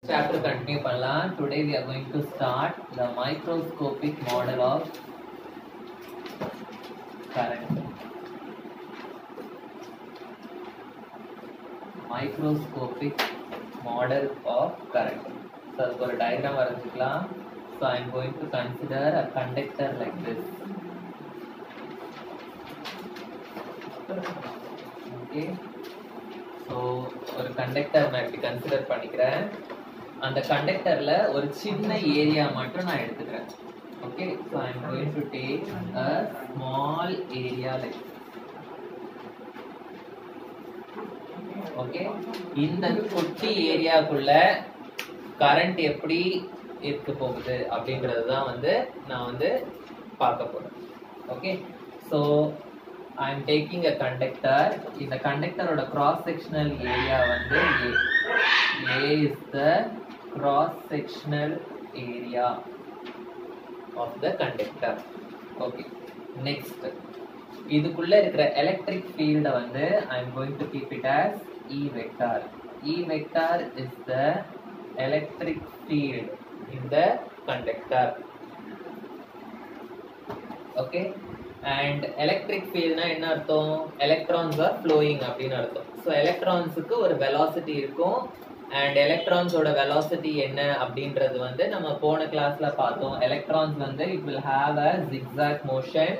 Chapter continue பண்ணலாம். Today we are going to start the microscopic model of current. Microscopic model of current. So அதுக்கு ஒரு diagram வரைஞ்சிக்கலாம். So I am going to consider a conductor like this. Okay. So ஒரு conductor நான் இப்படி consider பண்ணிக்கிறேன். அந்த கண்டக்டர்ல ஒரு சின்ன area மட்டும் நான் எடுத்துக்கிறேன். Okay, so I am going to take a small area like this. Okay, இந்த குட்டி ஏரியாக்குள்ள கரண்ட் எப்படி இருக்க போகுது அப்படின்றது தான் நான் பார்க்க போறேன். Okay, so I am taking a conductor. இந்த கண்டக்டரோட cross sectional area A. A is the cross sectional area of the conductor. Okay, next இதுக்குள்ள இருக்கிற electric field I am going to keep it as E vector. E vector is the electric field in the conductor. Okay, and electric field na enna artham, electrons are flowing அப்படினு அர்த்தம். So electrons க்கு ஒரு velocity இருக்கும், and electrons ஓட velocity என்ன அப்படின்றது நம்ம போன கிளாஸ்ல பார்த்தோம். electrons it will have a zigzag motion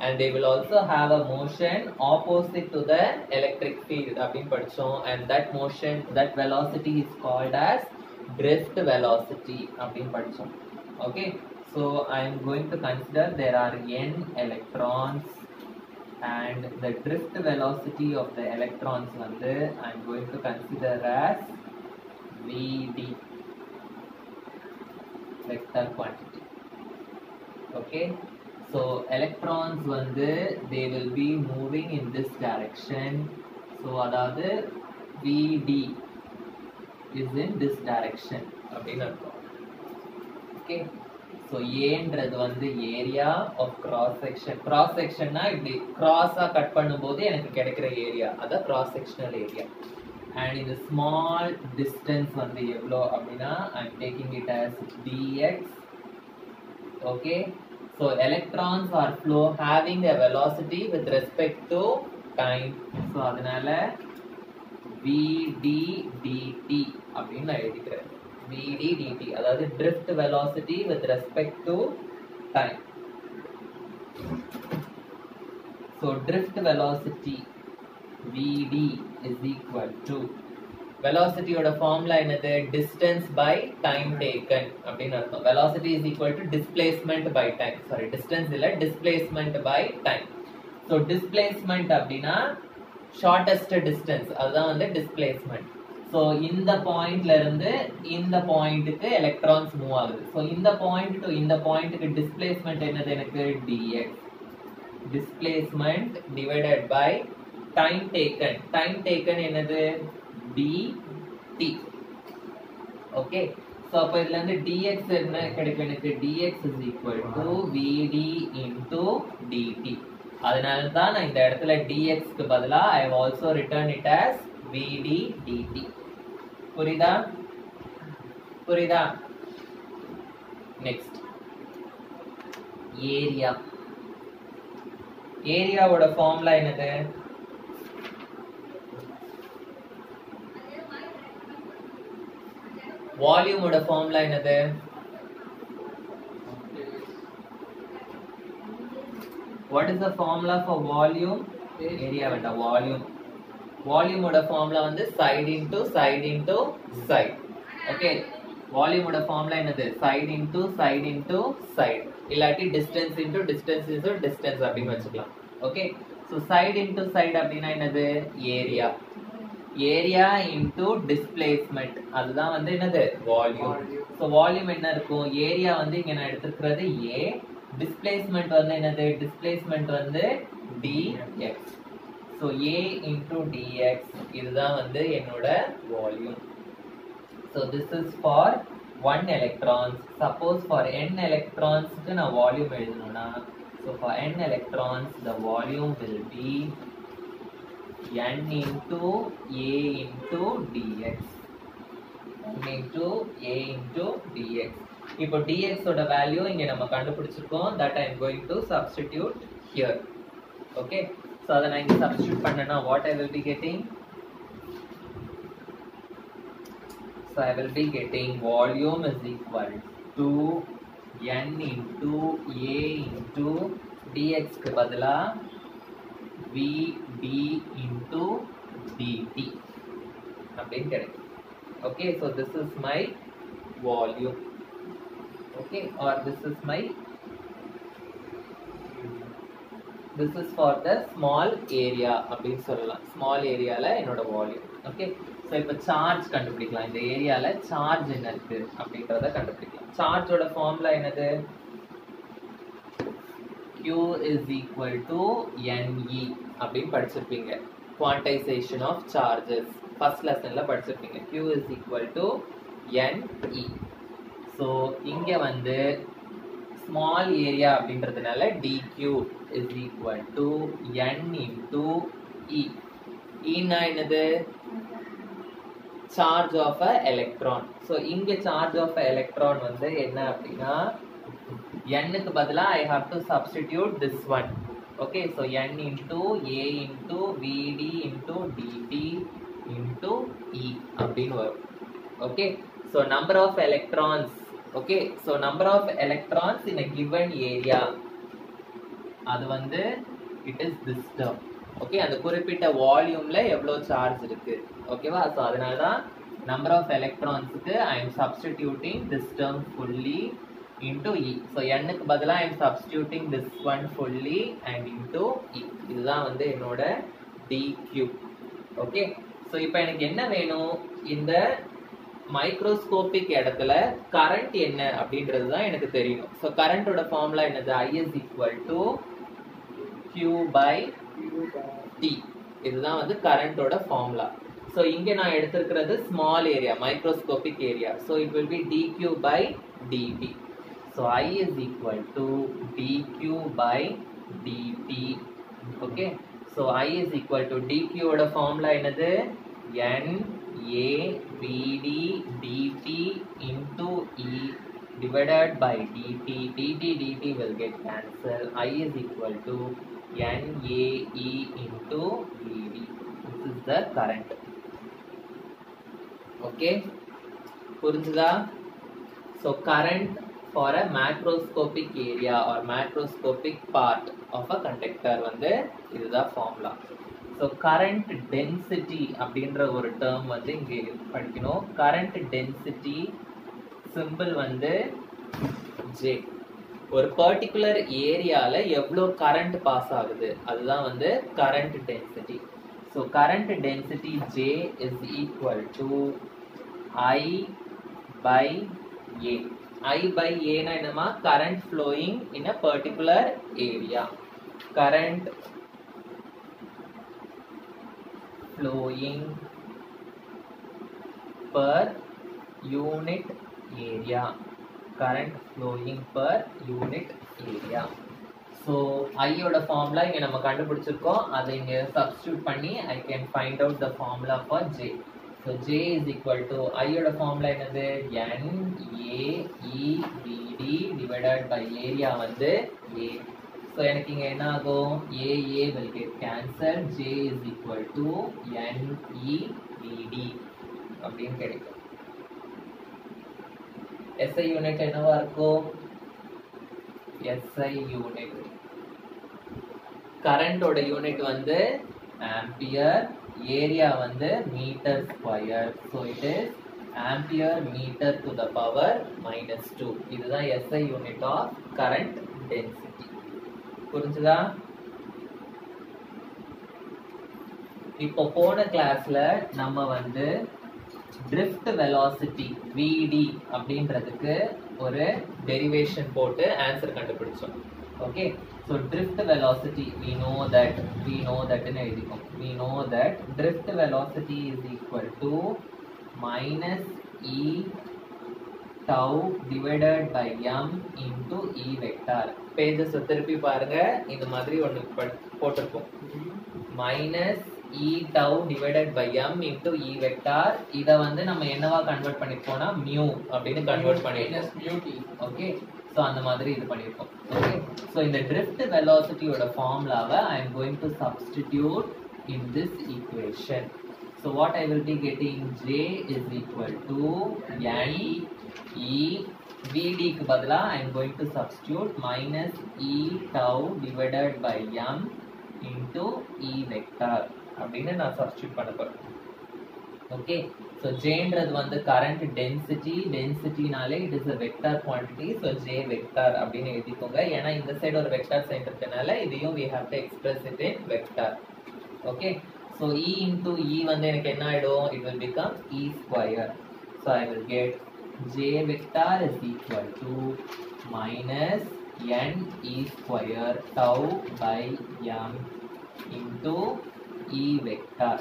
and they will also have a motion opposite to the electric field அப்படினு படிச்சோம். And that motion, that velocity is called as drift velocity அப்படினு படிச்சோம். Okay, so I am going to consider there are n electrons and the drift velocity of the electrons I am going to consider as Vd, vector quantity. Okay, so electrons they will be moving in this direction. So adhaadu Vd is in this direction அப்படினு அர்த்தம். Okay, so A ன்றது area of cross section. Cross section na இப்படி cross cut பண்ணும்போது எனக்கு கிடைக்கிற area அத cross sectional area. And in the small distance எவ்வளோ அப்படினா I am taking it as dx. Okay, so electrons are having a velocity with respect to time. So அதனால vd dt அப்படின்னு நான் எழுதிக்கிறேன். vd dt அதாவது drift velocity with respect to time. So drift velocity vd is equal to velocity ஓட formula என்னது, distance by time taken அப்படின்னு அர்த்தம். velocity is equal to displacement by time. Sorry, distance இல்ல, displacement by time. So displacement அப்படினா shortest distance, அதுதான் displacement. So இந்த பாயிண்ட்ல இருந்து இந்த பாயிண்ட்க்கு எலக்ட்ரான்ஸ் மூவ் ஆகுது. So இந்த பாயிண்ட் டு இந்த பாயிண்ட்க்கு டிஸ்பிளேஸ்மென்ட் என்னது, எனக்கு dx. displacement divided by time taken. time taken என்னது dt. Okay, so அப்ப இதுல இருந்து dx என்ன கிடைக்கும், எனக்கு dx is equal to vd into dt. அதனால தான் நான் இந்த இடத்துல dx க்கு பதிலா I have also written it as vd dt. புரியுதா? புரியுதா? Next area. ஏரியாவோட ஃபார்முலா என்னது, வால்யூமோட ஃபார்முலா என்னது, what is the formula for volume? Area வேண்டாம், வால்யூம். வால்யூமோட formula side into side into side. Okay, வால்யூமோட ஃபார்முலா என்னது, side into side into side, இல்லாட்டி distance into distance into distance அப்படின்னு வச்சுக்கலாம். Okay, so side into side அப்படினா என்னது, area. Area into displacement, அதுதான் என்னது, வால்யூம். so வால்யூம் என்ன இருக்கும், ஏரியா இங்க நான் எடுத்துக்கிறது a, displacement என்னது, displacement dx. so a into dx இதுதான் என்னோட volume. so this is for 1 electrons. suppose for n electrons க்கு நான் வால்யூம் எழுதணும்னா, so for n electrons the volume will be n into a into dx. into a into dx. இப்போ dx ஓட value இங்க நம்ம கண்டுபிடிச்சிருக்கோம். that I am going to substitute here. Okay, so அதை நான் இங்க substitute பண்ணனா what I will be getting? So I will be getting volume is equal to n into a into dx க்கு பதிலா vd into dt அப்படின்னு கிடைக்கும். Okay, so this is my volume. Okay, or this is for the small area அப்படின்னு சொல்லலாம். small areaல என்னோட volume. Okay, so இப்போ charge கண்டுபிடிக்கலாம். இந்த ஏரியால சார்ஜ் என்ன இருக்கு அப்படின்றத கண்டுபிடிக்கலாம். சார்ஜோட ஃபார்முலா என்னது? Q is equal to NE அப்படின்னு படிச்சிருப்பீங்க. quantization of charges first lessonல படிச்சிருப்பீங்க. Q is equal to NE. so இங்க வந்து small area அப்படின்றதுனால dq is equal to n into e. E னா என்னது? charge of a electron. so இங்க charge of a electron வந்து என்ன அப்படின்னா n க்கு பதிலா I have to substitute this one. okay, so n into a into vd into dt into e அப்படின்னு வரும். okay, so number of electrons. okay, so number of electrons in a given area அது வந்து it is this term. okay, அந்த குறிப்பிட்ட வால்யூம்ல எவ்வளவு charge இருக்கு. ஓகேவா? so அதனால தான் number of electrons க்கு I am substituting this term fully into e. so n க்கு பதிலா I am substituting this one fully and into e. இதுதான் வந்து என்னோட dq. okay, so இப்போ எனக்கு என்ன வேணும்? இந்த மைக்ரோஸ்கோபிக் இடத்துல கரண்ட் என்ன அப்படின்றது தான் எனக்கு தெரியணும். ஸோ கரண்டோட ஃபார்முலா என்னது? I is equal to Q by T. இதுதான் வந்து கரண்டோட ஃபார்முலா. ஸோ இங்கே நான் எடுத்திருக்கிறது small area, microscopic area. So it will be dq by dt. So I is equal to dq by dt. Okay, so I is equal to dq ஓட formula என்னது? n a vd dt into e divided by dt. dt will get cancelled. I is equal to n a e into vd. This is the current. okay, புரிஞ்சுதா? so current for a macroscopic area or macroscopic part of a conductor வந்து இதுதான் formula. so current density அப்படின்ற ஒரு term வந்து இங்கே படிக்கணும். current density symbol வந்து J. ஒரு பர்டிகுலர் ஏரியால எவ்வளோ கரண்ட் பாஸ் ஆகுது அதுதான் வந்து current density. so current density J is equal to I by A. I by A னா என்னமா? current flowing in a particular area. current flowing per unit area. current flowing per unit area. so I ஓட formula இங்க நம்ம கண்டுபிடிச்சிருக்கோம். அதை இங்க substitute பண்ணி I can find out the formula for J. so J is equal to I ஓட formula என்னது? n a e v d divided by area வந்து A. so எனக்கு இங்க என்ன ஆகும்? a will get cancelled. J is equal to n e v d அப்படின்னு கிடைக்கும். SI unit என்னவா இருக்கும்? SI யூனிட் கரண்டோட யூனிட் வந்து ஆம்பியர், ஏரியா வந்து metre square. so it is ampere meter to the power -2. இதுதான் SI unit of current density. புரிஞ்சுதா? இப்போ போன கிளாஸ்ல நம்ம வந்து drift velocity vd அப்படின்றதுக்கு ஒரு டெரிவேஷன் போட்டு ஆன்சர் கண்டுபிடிச்சோம். Okay, so drift velocity we know that ன்னு எழுதிக்கும். we know that drift velocity is equal to minus e tau divided by m into e vector. Pages திருப்பி பாருங்க, இந்த மாதிரி ஒன்று போட்டிருக்கோம். minus E tau divided by m into E vector. இத வந்து நம்ம என்னவா கன்வர்ட் பண்ணிருக்கோம்னா mu அப்படினு கன்வர்ட் பண்ணிருக்கோம். ஓகே, சோ அந்த மாதிரி இது பண்ணிருக்கோம். ஓகே, சோ இந்த drift velocity ஓட ஃபார்முலாவை I am going to substitute in this equation. So what I will be getting, J is equal to n E Vd க்கு பதிலா I am going to substitute minus E tau divided by m into E vector அப்படின்னு நான் substitute பண்ண போறேன். Okay, so J ன்றது வந்து current densityனாலே it is a vector quantity, so J vector அப்படின்னு எழுதிக்கோங்க. ஏன்னா இந்த சைடு ஒரு வெக்டார் சைன் இருக்கனால இதையும் we have to express it in vector. Okay, so E into E வந்து எனக்கு என்ன ஆயிடும், it will become E square. So I will get J vector is equal to minus n E square tau by m into E vector.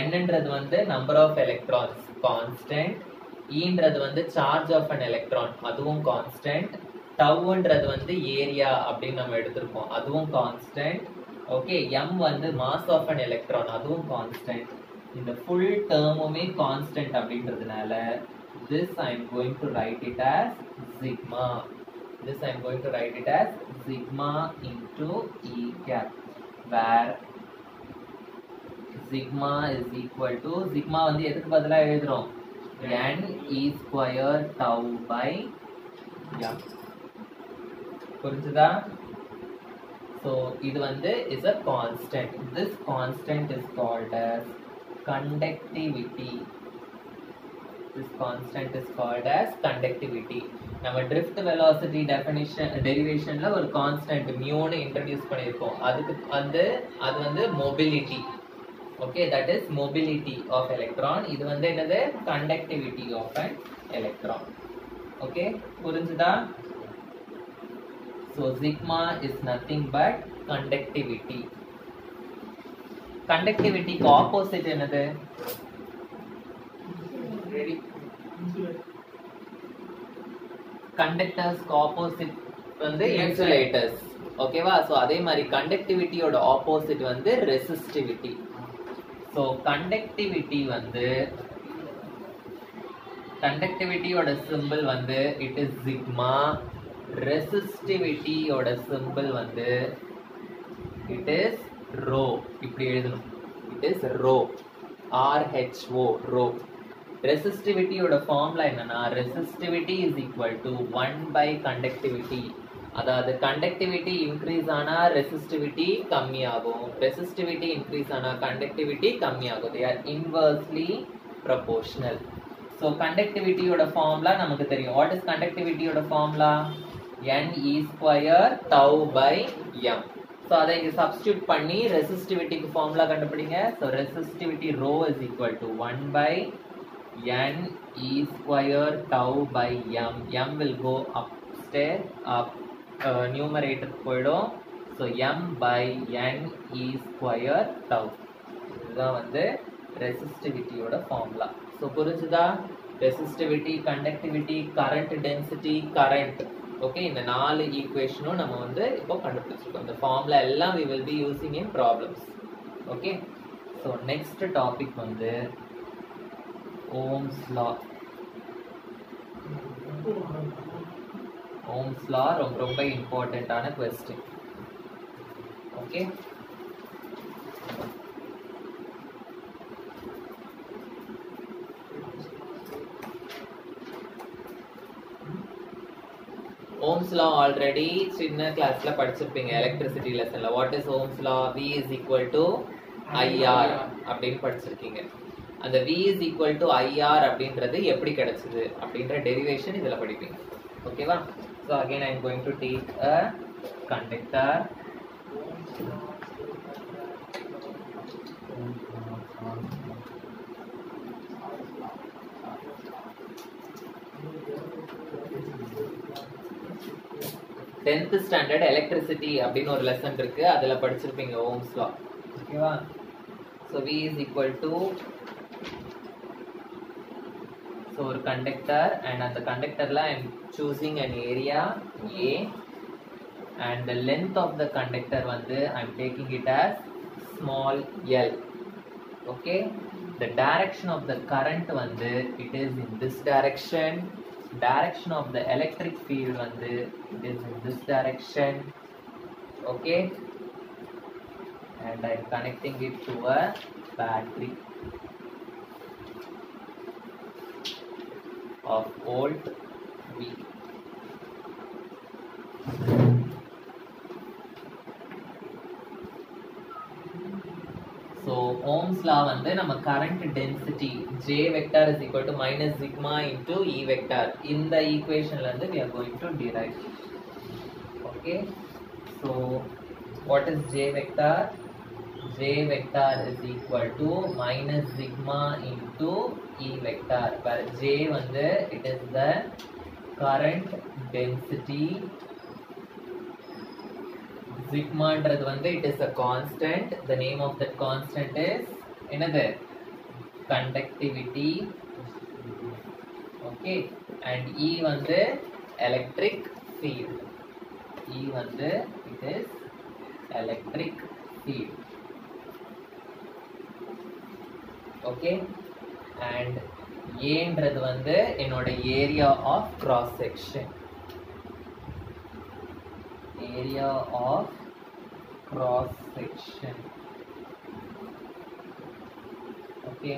n ன்றது வந்து number of electrons constant, E ன்றது வந்து charge of an electron அதுவும் constant, tau ன்றது வந்து area அப்படி நம்ம எடுத்துருக்கோம் அதுவும் constant. ஓகே, m வந்து mass of an electron அதுவும் constant. இந்த full termமே constant அப்படின்றதுனால this I am going to write it as sigma. This I am going to write it as sigma into E cap, where sigma is equal to, sigma வந்து எதுக்கு பதிலா எழுதுறோம், n E square tau by m. புரிஞ்சுதா? So இது வந்து is a constant. This constant is called as conductivity. This constant is called as conductivity. நம்ம drift velocity definition derivationல ஒரு constant mu னு introduce பண்ணிருக்கோம். அதுக்கு வந்து அது வந்து mobility. Okay, that is mobility of electron. இது வந்து என்னது, conductivity of an electron. Okay, புரிஞ்சுதா? So sigma is nothing but conductivity. Conductivity க்கு opposite என்னது? Conductors க்கு opposite வந்து insulators. ஓகேவா? சோ அதே மாதிரி conductivityயோட opposite வந்து resistivity. So conductivity வந்து conductivityயோட symbol வந்து it is sigma. Resistivity-யோட symbol வந்து it is rho. இப்படி எழுதணும், it is rho, RHO, rho. Resistivity-யோட formula என்னன்னா, resistivity is equal to 1 by conductivity. அதாவது conductivity increase ஆனா resistivity கம்மியாகும், resistivity increase ஆனா conductivity கம்மியாகும். They are inversely proportional. So conductivity-யோட formula நமக்கு தெரியும். What is conductivity-யோட formula? n E square tau by m. So அதை இங்க substitute பண்ணி resistivity-க்கு formula கண்டுபிடிங்க. So resistivity rho is equal to 1 by n E square tau by m. m will go upstairs, up numerator போயிடும். So m by n E square tau. இதுதான் வந்து resistivity-யோட formula. So புரிஞ்சுதா? Resistivity, conductivity, current density, current. Okay, இந்த நாலு ஈக்குவேஷனும் நம்ம வந்து இப்போ கண்டுபிடிச்சிருக்கோம். இந்த ஃபார்முலா எல்லாம் we will be using in problems. Okay, so next topic வந்து Ohm's law. Ohm's law ரொம்ப இம்பார்ட்டன்டான question. Okay, Ohm's law already சின்ன கிளாஸ்ல படிச்சிருப்பீங்க எலக்ட்ரிசிட்டி லெசன்ல. What is Ohm's law? V is equal to IR அப்படின்னு படிச்சிருக்கீங்க. அந்த V is equal to IR அப்படின்றது எப்படி கிடைச்சது அப்படின்ற டெரிவேஷன் இதுல படிப்பீங்க. ஓகேவா? So again I am going to take a conductor. Tenth standard electricity அப்படின்னு ஒரு லெசன் இருக்கு, அதுல படிச்சிருப்பீங்க Ohm's law. ஓகேவா? So V is equal to, so ஒரு conductor and அந்த conductorல I am choosing an area A and the length of the conductor வந்து I am taking it as small l. Okay, the direction of the current வந்து it is in this direction, direction of the electric field வந்து it is in this direction. Okay, and I am connecting it to a battery of volt V. So Ohm's law வந்து நம்ம current density J vector is equal to minus sigma into E vector இந்த equationல இருந்து we are going to derive. Okay, so what is J vector? J vector is equal to minus sigma into E vector, where J வந்து it is the current density, sigma ன்றது வந்து it is a constant, the name of that constant is என்னது, conductivity. Okay, and E வந்து electric field, E வந்து it is electric field. Okay, and A ன்றது வந்து என்னோட area of cross section, area of cross section. Okay,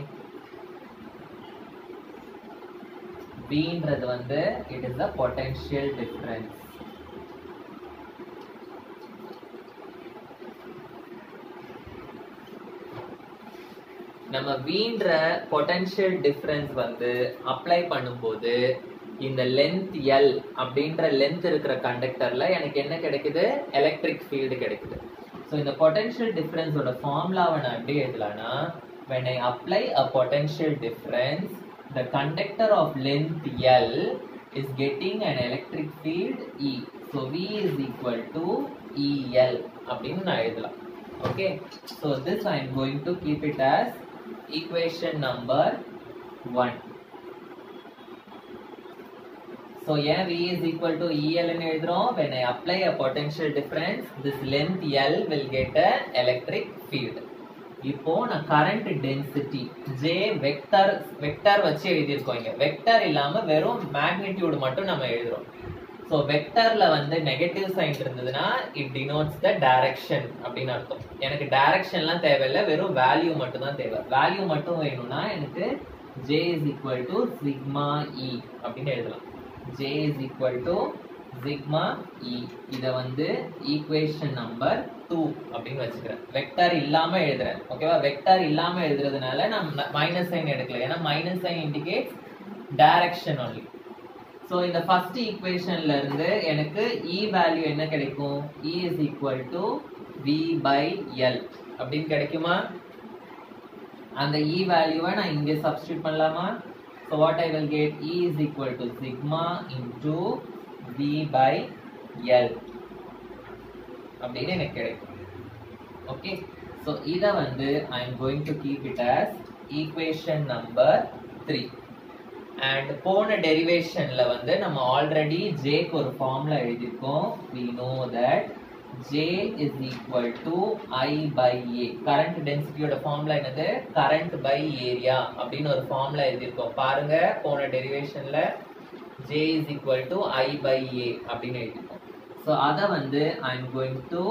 B ன்றது வந்து it is the potential difference. நம்ம வீண்ற potential difference வந்து apply பண்ணும்போது இந்த லென்த் L அப்படின்ற லென்த் இருக்கிற கண்டக்டர்ல எனக்கு என்ன கிடைக்குது, எலக்ட்ரிக் ஃபீல்டு கிடைக்குது. ஸோ இந்த பொட்டன்ஷியல் டிஃபரன்ஸோட ஃபார்முலாவை நான் எப்படி எழுதலாம்னா, when I apply a potential difference, the conductor of length L is getting an electric field E. So V is equal to EL அப்படின்னு நான் எழுதலாம். Okay, so this I am going to keep it as equation number 1. So here V is equal to EL ன்னு எழுதுறோம். When I apply a potential difference, this length L will get a electric field. இப்போ நான் current density J vector வச்சு எழுதியிருக்கோம். இங்க vector இல்லாம வெறும் magnitude மட்டும் நம்ம எழுதுறோம். ஸோ வெக்டார்ல வந்து நெகட்டிவ் சைன் இருந்ததுன்னா it denotes the direction அப்படின்னு அர்த்தம். எனக்கு டைரக்ஷன்லாம் தேவையில்லை, வெறும் வேல்யூ மட்டும் தான் தேவை. வேல்யூ மட்டும் வேணும்னா எனக்கு J is equal to sigma E அப்படின்னு எழுதலாம். J is equal to sigma E. இதை வந்து ஈக்குவேஷன் நம்பர் 2 அப்படின்னு வச்சுக்கிறேன். வெக்டார் இல்லாம எழுதுறேன். ஓகேவா, வெக்டார் இல்லாம எழுதுறதுனால நான் மைனஸ் சைன் எடுக்கல, ஏன்னா minus sign indicates direction only. So இந்த ஃபர்ஸ்ட் ஈக்குவேஷன்ல இருந்து எனக்கு E வேல்யூ என்ன கிடைக்கும், E is equal to V by L அப்படின்னு கிடைக்குமா? அந்த E வேல்யூவை நான் இங்கே சப்ஸ்டிட்யூட் பண்ணலாமா? So what I will get, E is equal to sigma into V by L அப்படின்னு எனக்கு கிடைக்கும். ஓகே, ஸோ இதை வந்து I am going to keep it as equation number 3. And போன டெரிவேஷன்ல வந்து நம்ம ஆல்ரெடி ஜேக்கு ஒரு ஃபார்முலா எழுதியிருக்கோம். we know that J is equal to I by A. Current டென்சிட்டியோட ஃபார்முலா என்னது, கரண்ட் பை ஏரியா அப்படின்னு ஒரு ஃபார்முலா எழுதியிருக்கோம். பாருங்க, போன டெரிவேஷன்ல J is equal to I by A அப்படின்னு எழுதியிருக்கோம். ஸோ அதை வந்து I am going to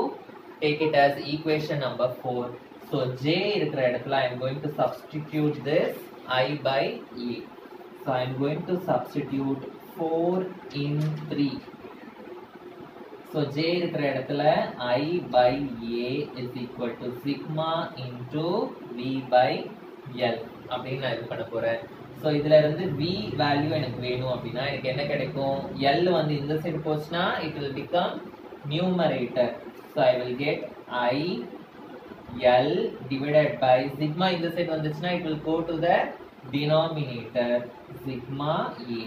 take it as equation number 4. So J இருக்கிற இடத்துல I am going to substitute this I by A. So I am going to substitute 4 in 3. So J இருக்கிற இடத்துல I by A is equal to sigma into V by L அப்படின்னு நான் இது பண்ண போறேன். So இதுல இருந்து V வேல்யூ எனக்கு வேணும் அப்படின்னா எனக்கு என்ன கிடைக்கும், L வந்து இந்த சைடு போச்சுன்னா it will become numerator. So I will get I L divided by sigma இந்த சைடு வந்துச்சுன்னா it will go to the denominator sigma A.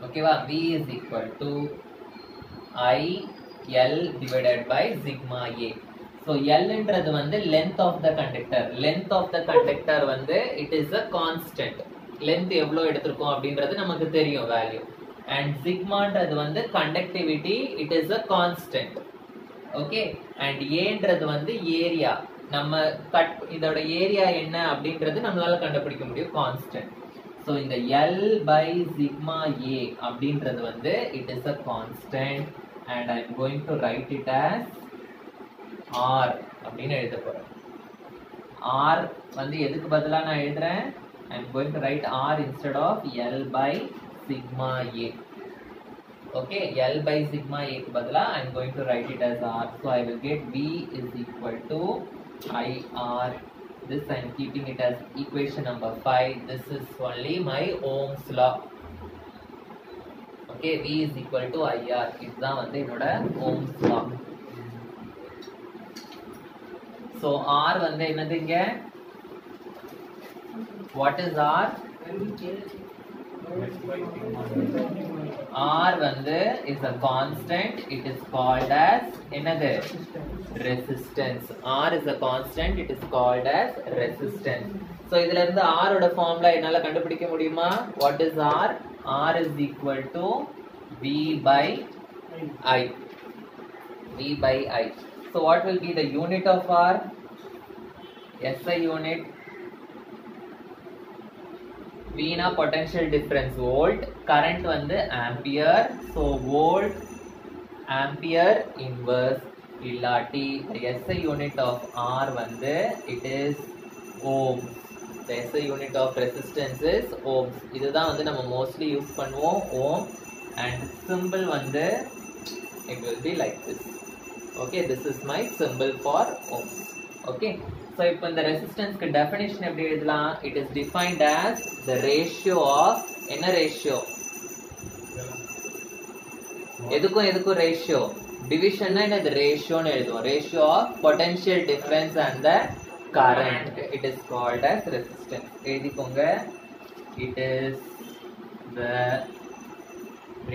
Okay va, V is equal to I L divided by sigma A. So L ன்றது வந்து length of the conductor. Length of the conductor வந்து it is a constant. Length எவ்வளவு எடுத்திருக்கோம் அப்படின்றது நமக்கு தெரியும் value. And sigma ன்றது வந்து conductivity, it is a constant. Okay, and A ன்றது வந்து area. நம்ம கட் இதோட ஏரியா என்ன அப்படின்றது நம்மளால கண்டுபிடிக்க முடியும் கான்ஸ்டன்ட். ஸோ இந்த L by sigma A அப்படின்றது வந்து it is a constant and I am going to write it as R அப்படின்னு எழுத போறேன். R வந்து எதுக்கு பதிலா நான் எழுதுறேன்? I am going to write R instead of L by sigma A. Okay, L by sigma A க்கு பதிலா I am going to write it as R. So I will get V is equal to IR. This I am keeping it as equation number 5. This is only my Ohm's law. Okay, V is equal to IR. இதுதான் வந்து என்னோட Ohm's law. So R வந்து என்னது இங்க? What is R? R வந்து is a constant. It is called as என்னது? Resistance. R is a constant. It is called as resistance. So இதுல இருந்து R ஓட ஃபார்முலா என்னால கண்டுபிடிக்க முடியுமா? What is R? R is equal to V by I. V by I. So what will be the unit of R? SI unit. V na potential difference volt, current வந்து ampere. So volt ampere inverse இல்லாட்டி the SI unit of R வந்து it is ohms. The SI unit of resistance is ohms. இதுதான் வந்து நம்ம mostly use பண்ணுவோம் ohm, and symbol வந்து it will be like this. Okay, this is my symbol for ohms. Okay, so இப்போ இந்த ரெசிஸ்டன்ஸ்க்கு definition எப்படி எழுதலாம்? It is defined as the ratio of என்ன ரேஷியோ? எதுக்கும் ரேஷியோ? டிவிஷன்னா என்னது? ரேஷியோன்னு எழுதுவோம். Ratio of potential difference and the current. It is called as resistance. எழுதிக்கோங்க. It is the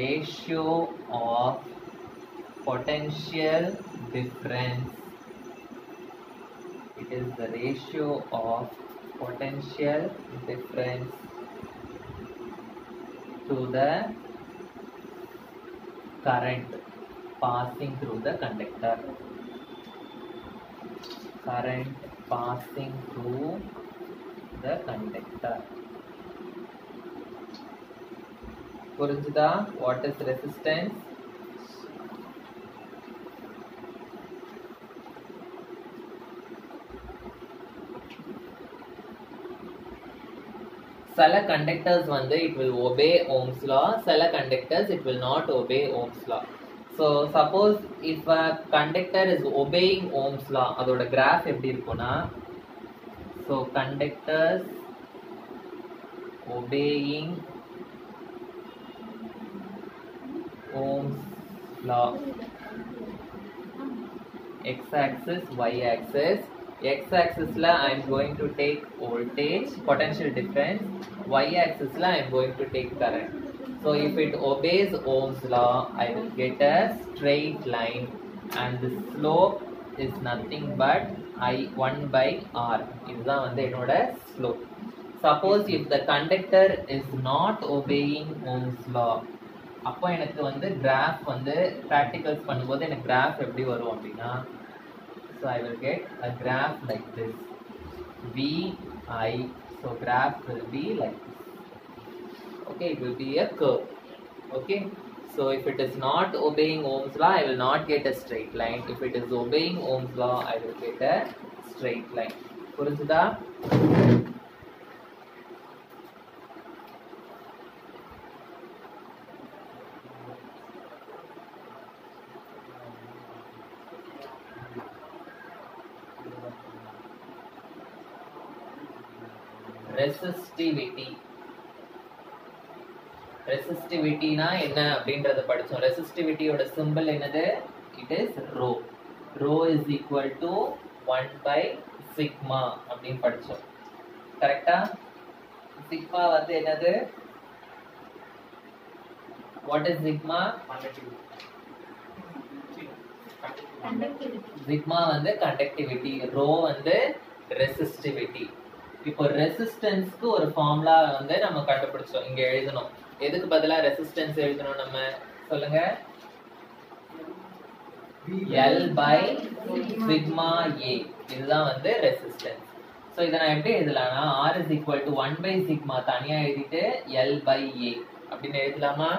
ratio of potential difference. It is the ratio of potential difference to the current passing through the conductor. Current passing through the conductor. புரிஞ்சுதா? What is resistance? சில conductors வந்து it will obey Ohm's law, சில conductors it will not obey Ohm's law. So suppose if a conductor is obeying Ohm's law, அதோட graph எப்படி இருக்கும்னா, so conductors obeying Ohm's law, x-axis, y-axis. X-axis la I am going to take voltage, potential difference. Y-axis la I am going to take current. So if it obeys Ohm's law, I will get a straight line, and the slope is nothing but I1 by R. இதுதான் வந்து என்னோட slope. Suppose if the conductor is not obeying Ohm's law, அப்போ எனக்கு வந்து graph வந்து practicals பண்ணும்போது எனக்கு graph எப்படி வரும் அப்படின்னா, so I will get a graph like this, VI. So graph will be like this. Okay, it will be a curve. Okay, so if it is not obeying Ohm's law, I will not get a straight line. If it is obeying Ohm's law, I will get a straight line. புரிஞ்சுதா? Resistivity. ரெசிஸ்டிவிட்டினா என்ன அப்படின்றத படிச்சோம். ரெசிஸ்டிவிட்டியோட symbol என்னது? It is rho. Rho is equal to 1 by sigma அப்படின்னு படிச்சோம். கரெக்டா? சிக்மா வந்து என்னது? What is sigma? சிக்மா வந்து கண்டக்டிவிட்டி, ரோ வந்து ரெசிஸ்டிவிட்டி. இப்போ ரெசிஸ்டன்ஸ்க்கு ஒரு ஃபார்முலா வந்து நம்ம கண்டுபிடிச்சோம், இங்க எழுதணும். எதுக்கு பதிலா ரெசிஸ்டன்ஸ் எழுதணும் நம்ம? சொல்லுங்க. L by sigma A. இதுதான் வந்து ரெசிஸ்டன்ஸ். ஸோ இதை நான் எப்படி எழுதலாம்னா R is equal to 1 by sigma தனியாக எழுதிட்டு L by A அப்படின்னு எழுதலாமா?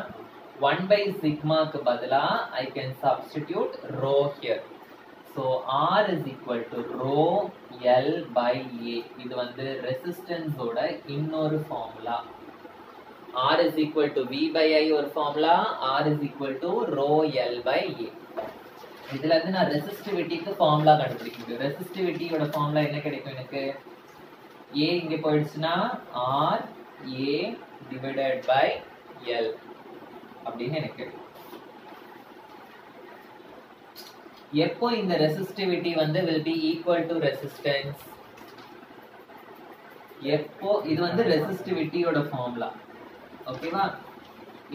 1 by sigmaக்கு பதிலா I can substitute rho here. So R is equal to rho L by A. இது வந்து ரெசிஸ்டன்ஸ் ஓட இன்னொரு formula. R is equal to V by I ஒரு formula, R is equal to rho L by A. இதுல இருந்து நான் ரெசிஸ்டிவிட்டிக்கு formula கண்டுபிடிக்க முடியும். ரெசிஸ்டிவிட்டியோட ஃபார்முலா என்ன கிடைக்கும் எனக்கு? A இங்க போயிடுச்சுன்னா R A divided by L அப்படின்னு எனக்கு கிடைக்கும். எப்போ இந்த ரெசிஸ்டிவிட்டி வந்து will be equal to resistance? எப்போ இது வந்து ரெசிஸ்டிவிட்டியோட ஃபார்முலா. ஓகேவா?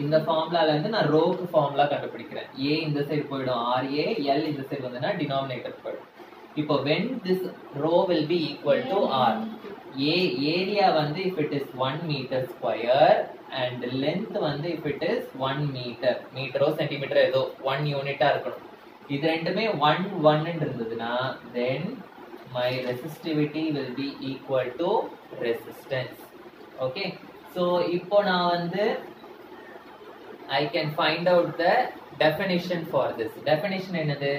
இந்த ஃபார்முலால இருந்து நான் ரோக்கு ஃபார்முலா கண்டுபிடிக்கிறேன். A இந்த சைடு போய்டும் RA, L இந்த சைடு வந்தனா டினாமினேட்டர் போய்டும். இப்போ when this rho will be equal to R, A area வந்து if it is 1 meter square and length வந்து if it is 1 meter, மீட்டரோ சென்டிமீட்டரோ ஏதோ 1 யூனிட்டா இருக்கணும். இது ரெண்டுமே 1 1 இருந்ததுனா then my resistivity will be equal to resistance. Okay, so இப்போ நான் வந்து I can find out the definition for this. Definition என்னது?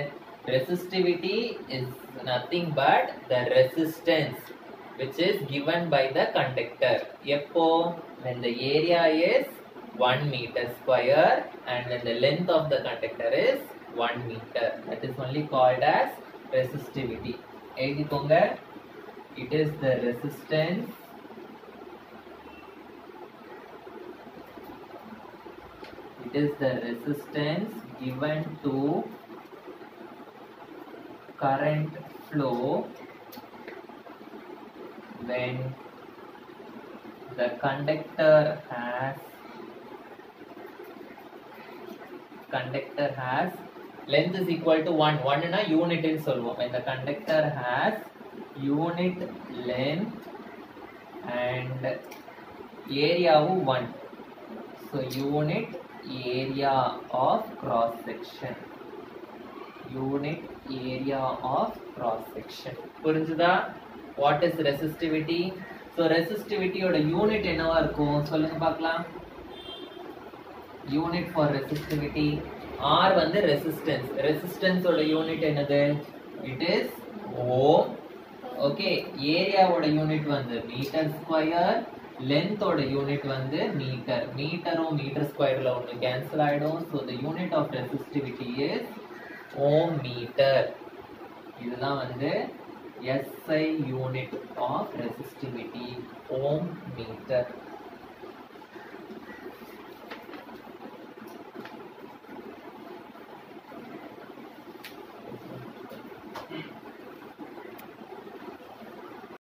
Resistivity is nothing but the resistance which is given by the conductor. எப்போ? When the area is 1 meter square and when the length of the conductor is 1 meter. That is only called as resistivity. எழுதிக்கோங்க. It is the resistance given to current flow when the conductor has length is equal to 1. 1 na unit in solvom. When the conductor has unit length and area 1. So unit area of cross section. Unit area of cross section. புரிஞ்சுதா? What is resistivity? So resistivity ஓட unit என்னவா இருக்கும் சொல்லுங்க பார்க்கலாம். Unit for resistivity R வந்து resistance. Resistance ஓட unit என்னது? It is ohm. Okay, area ஓட யூனிட் வந்து meter square. Length ஓட யூனிட் வந்து மீட்டர். மீட்டரும் மீட்டர் ஸ்கொயர்ல ஒன்னு கேன்சல் ஆயிடும். So the unit of resistivity is ohm meter. இதுதான் வந்து SI unit of resistivity, ohm meter.